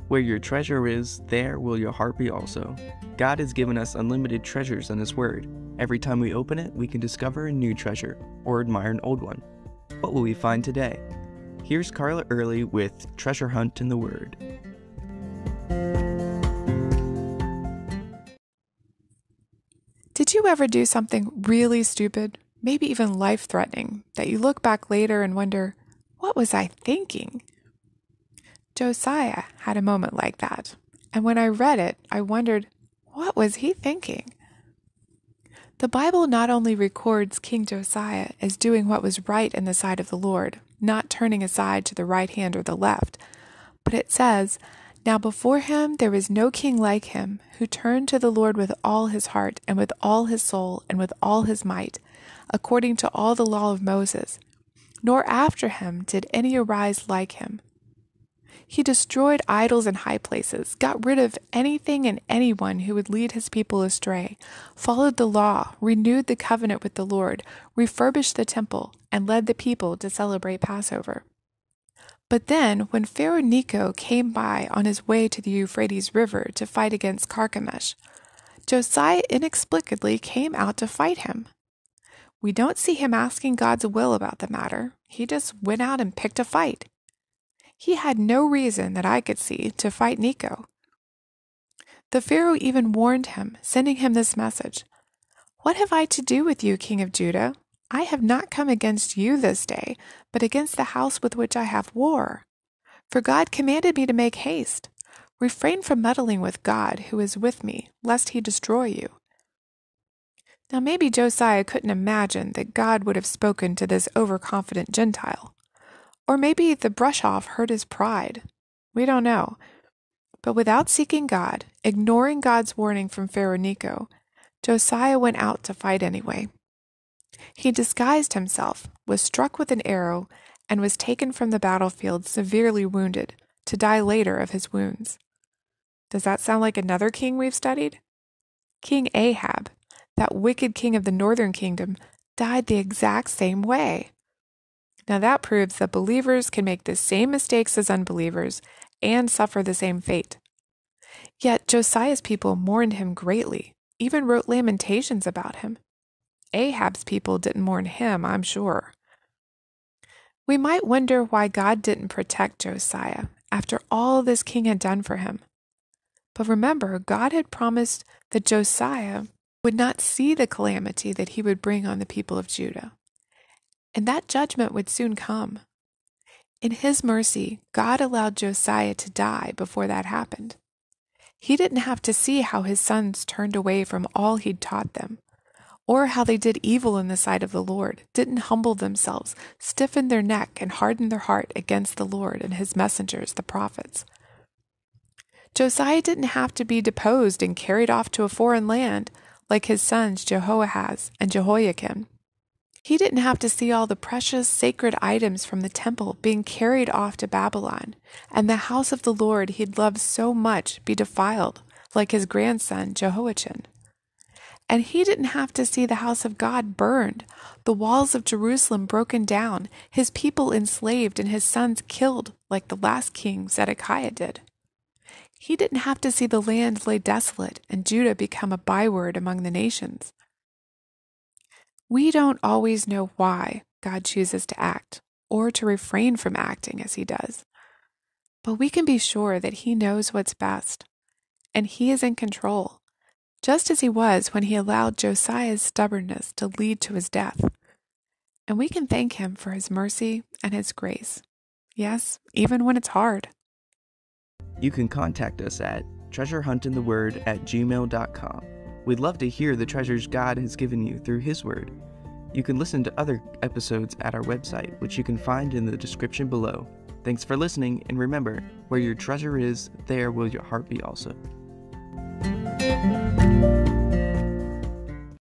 Where your treasure is, there will your heart be also. God has given us unlimited treasures in His Word. Every time we open it, we can discover a new treasure or admire an old one. What will we find today? Here's Carla Early with Treasure Hunt in the Word. Did you ever do something really stupid, maybe even life-threatening, that you look back later and wonder, what was I thinking? Josiah had a moment like that, and when I read it, I wondered, what was he thinking? The Bible not only records King Josiah as doing what was right in the sight of the Lord, not turning aside to the right hand or the left, but it says, "Now before him there was no king like him, who turned to the Lord with all his heart and with all his soul and with all his might, according to all the law of Moses. Nor after him did any arise like him. He destroyed idols in high places, got rid of anything and anyone who would lead his people astray, followed the law, renewed the covenant with the Lord, refurbished the temple, and led the people to celebrate Passover." But then, when Pharaoh Necho came by on his way to the Euphrates River to fight against Carchemish, Josiah inexplicably came out to fight him. We don't see him asking God's will about the matter. He just went out and picked a fight. He had no reason that I could see to fight Necho. The Pharaoh even warned him, sending him this message, "What have I to do with you, King of Judah? I have not come against you this day, but against the house with which I have war. For God commanded me to make haste. Refrain from meddling with God, who is with me, lest he destroy you." Now maybe Josiah couldn't imagine that God would have spoken to this overconfident Gentile. Or maybe the brush-off hurt his pride. We don't know. But without seeking God, ignoring God's warning from Pharaoh Necho, Josiah went out to fight anyway. He disguised himself, was struck with an arrow, and was taken from the battlefield severely wounded, to die later of his wounds. Does that sound like another king we've studied? King Ahab, that wicked king of the northern kingdom, died the exact same way. Now that proves that believers can make the same mistakes as unbelievers and suffer the same fate. Yet Josiah's people mourned him greatly, even wrote lamentations about him. Ahab's people didn't mourn him, I'm sure. We might wonder why God didn't protect Josiah after all this king had done for him. But remember, God had promised that Josiah would not see the calamity that he would bring on the people of Judah. And that judgment would soon come. In his mercy, God allowed Josiah to die before that happened. He didn't have to see how his sons turned away from all he'd taught them, or how they did evil in the sight of the Lord, didn't humble themselves, stiffen their neck, and harden their heart against the Lord and his messengers, the prophets. Josiah didn't have to be deposed and carried off to a foreign land like his sons Jehoahaz and Jehoiakim. He didn't have to see all the precious sacred items from the temple being carried off to Babylon, and the house of the Lord he'd loved so much be defiled, like his grandson Jehoiachin. And he didn't have to see the house of God burned, the walls of Jerusalem broken down, his people enslaved, and his sons killed like the last king Zedekiah did. He didn't have to see the land lay desolate and Judah become a byword among the nations. We don't always know why God chooses to act, or to refrain from acting as he does. But we can be sure that he knows what's best, and he is in control, just as he was when he allowed Josiah's stubbornness to lead to his death. And we can thank him for his mercy and his grace. Yes, even when it's hard. You can contact us at treasurehuntintheword@gmail.com. We'd love to hear the treasures God has given you through His Word. You can listen to other episodes at our website, which you can find in the description below. Thanks for listening, and remember, where your treasure is, there will your heart be also.